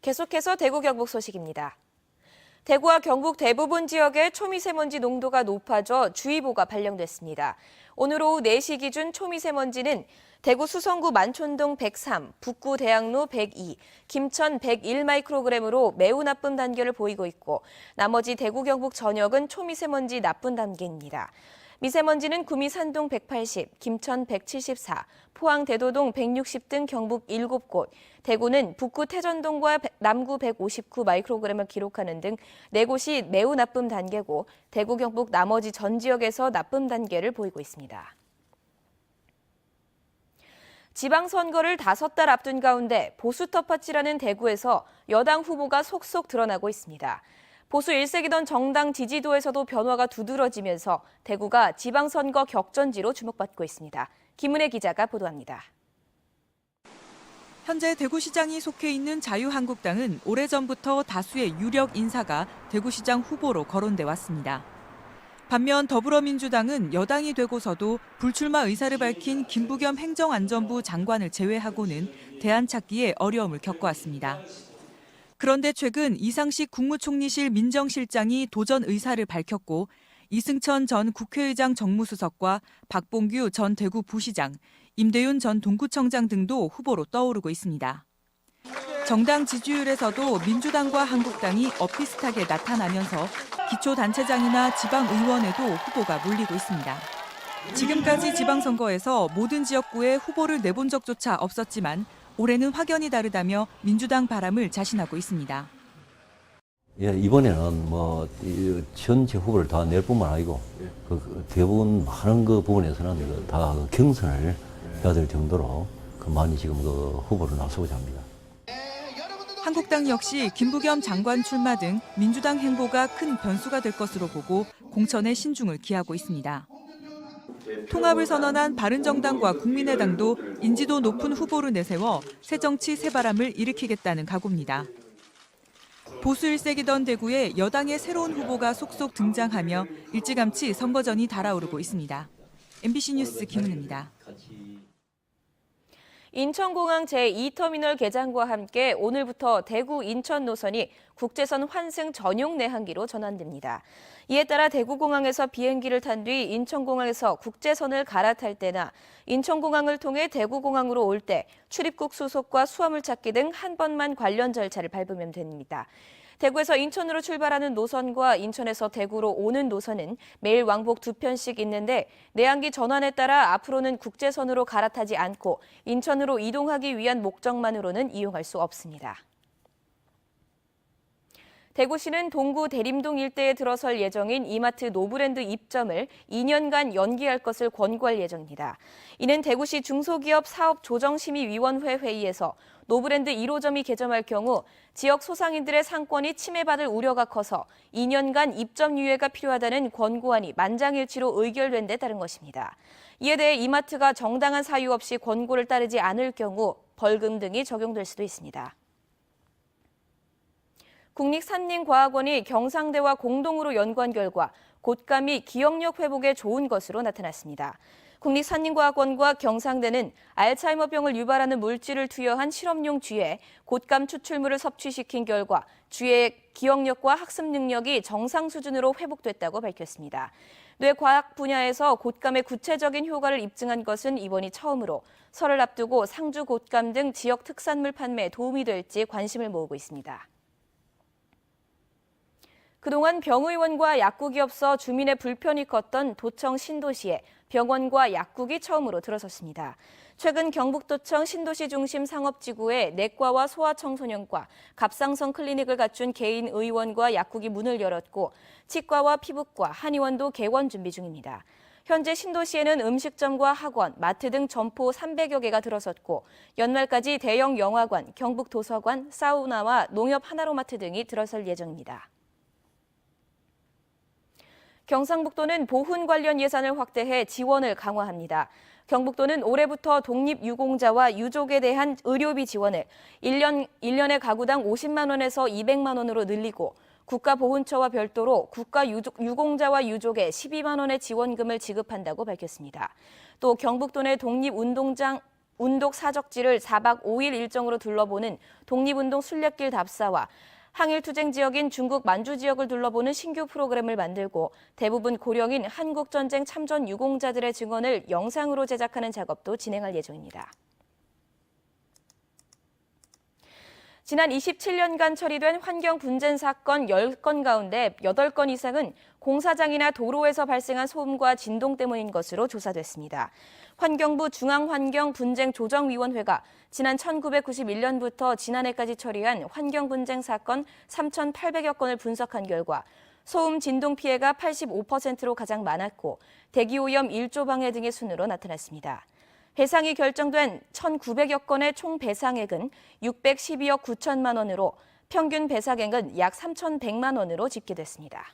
계속해서 대구 경북 소식입니다. 대구와 경북 대부분 지역의 초미세먼지 농도가 높아져 주의보가 발령됐습니다. 오늘 오후 4시 기준 초미세먼지는 대구 수성구 만촌동 103, 북구 대학로 102, 김천 101 마이크로그램으로 매우 나쁨 단계를 보이고 있고 나머지 대구 경북 전역은 초미세먼지 나쁨 단계입니다. 미세먼지는 구미 산동 180, 김천 174, 포항 대도동 160 등 경북 7곳, 대구는 북구 태전동과 남구 159 마이크로그램을 기록하는 등 4곳이 매우 나쁨 단계고 대구 경북 나머지 전 지역에서 나쁨 단계를 보이고 있습니다. 지방선거를 5달 앞둔 가운데 보수 텃밭이라는 대구에서 여당 후보가 속속 드러나고 있습니다. 보수 일색이던 정당 지지도에서도 변화가 두드러지면서 대구가 지방선거 격전지로 주목받고 있습니다. 김은혜 기자가 보도합니다. 현재 대구시장이 속해 있는 자유한국당은 오래전부터 다수의 유력 인사가 대구시장 후보로 거론돼 왔습니다. 반면 더불어민주당은 여당이 되고서도 불출마 의사를 밝힌 김부겸 행정안전부 장관을 제외하고는 대안 찾기에 어려움을 겪어왔습니다. 그런데 최근 이상식 국무총리실 민정실장이 도전 의사를 밝혔고 이승천 전 국회의장 정무수석과 박봉규 전 대구 부시장, 임대윤 전 동구청장 등도 후보로 떠오르고 있습니다. 정당 지지율에서도 민주당과 한국당이 엇비슷하게 나타나면서 기초단체장이나 지방의원에도 후보가 몰리고 있습니다. 지금까지 지방선거에서 모든 지역구에 후보를 내본 적조차 없었지만 올해는 확연히 다르다며 민주당 바람을 자신하고 있습니다. 이번에는 전체 후보를 다 낼 뿐만 아니고 대부분 많은 부분에서는 다 경선을 해야 될 정도로 많이 지금 후보를 나서고자 합니다. 한국당 역시 김부겸 장관 출마 등 민주당 행보가 큰 변수가 될 것으로 보고 공천에 신중을 기하고 있습니다. 통합을 선언한 바른정당과 국민의당도 인지도 높은 후보를 내세워 새정치 새바람을 일으키겠다는 각오입니다. 보수 일색이던 대구에 여당의 새로운 후보가 속속 등장하며 일찌감치 선거전이 달아오르고 있습니다. MBC 뉴스 김은혜입니다. 인천공항 제2터미널 개장과 함께 오늘부터 대구 인천 노선이 국제선 환승 전용 내항기로 전환됩니다. 이에 따라 대구공항에서 비행기를 탄 뒤 인천공항에서 국제선을 갈아탈 때나 인천공항을 통해 대구공항으로 올 때 출입국 수속과 수화물 찾기 등 한 번만 관련 절차를 밟으면 됩니다. 대구에서 인천으로 출발하는 노선과 인천에서 대구로 오는 노선은 매일 왕복 2편씩 있는데 내항기 전환에 따라 앞으로는 국제선으로 갈아타지 않고 인천으로 이동하기 위한 목적만으로는 이용할 수 없습니다. 대구시는 동구 대림동 일대에 들어설 예정인 이마트 노브랜드 입점을 2년간 연기할 것을 권고할 예정입니다. 이는 대구시 중소기업 사업조정심의위원회 회의에서 노브랜드 1호점이 개점할 경우 지역 소상인들의 상권이 침해받을 우려가 커서 2년간 입점 유예가 필요하다는 권고안이 만장일치로 의결된 데 따른 것입니다. 이에 대해 이마트가 정당한 사유 없이 권고를 따르지 않을 경우 벌금 등이 적용될 수도 있습니다. 국립산림과학원이 경상대와 공동으로 연구한 결과 곶감이 기억력 회복에 좋은 것으로 나타났습니다. 국립산림과학원과 경상대는 알츠하이머병을 유발하는 물질을 투여한 실험용 쥐에 곶감 추출물을 섭취시킨 결과 쥐의 기억력과 학습 능력이 정상 수준으로 회복됐다고 밝혔습니다. 뇌과학 분야에서 곶감의 구체적인 효과를 입증한 것은 이번이 처음으로 설을 앞두고 상주 곶감 등 지역 특산물 판매에 도움이 될지 관심을 모으고 있습니다. 그동안 병의원과 약국이 없어 주민의 불편이 컸던 도청 신도시에 병원과 약국이 처음으로 들어섰습니다. 최근 경북도청 신도시 중심 상업지구에 내과와 소아청소년과 갑상선 클리닉을 갖춘 개인 의원과 약국이 문을 열었고 치과와 피부과, 한의원도 개원 준비 중입니다. 현재 신도시에는 음식점과 학원, 마트 등 점포 300여 개가 들어섰고 연말까지 대형 영화관, 경북도서관, 사우나와 농협 하나로마트 등이 들어설 예정입니다. 경상북도는 보훈 관련 예산을 확대해 지원을 강화합니다. 경북도는 올해부터 독립유공자와 유족에 대한 의료비 지원을 1년에 가구당 50만 원에서 200만 원으로 늘리고 국가보훈처와 별도로 국가유공자와 유족에 12만 원의 지원금을 지급한다고 밝혔습니다. 또 경북도 내 독립운동장 운독 사적지를 4박 5일 일정으로 둘러보는 독립운동 순례길 답사와 항일투쟁 지역인 중국 만주 지역을 둘러보는 신규 프로그램을 만들고 대부분 고령인 한국전쟁 참전 유공자들의 증언을 영상으로 제작하는 작업도 진행할 예정입니다. 지난 27년간 처리된 환경 분쟁 사건 10건 가운데 8건 이상은 공사장이나 도로에서 발생한 소음과 진동 때문인 것으로 조사됐습니다. 환경부 중앙환경분쟁조정위원회가 지난 1991년부터 지난해까지 처리한 환경 분쟁 사건 3,800여 건을 분석한 결과 소음, 진동 피해가 85%로 가장 많았고 대기오염 1조 방해 등의 순으로 나타났습니다. 해상이 결정된 1,900여 건의 총 배상액은 612억 9천만 원으로 평균 배상액은 약 3,100만 원으로 집계됐습니다.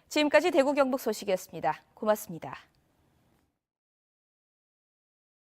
지금까지 대구 경북 소식이었습니다. 고맙습니다.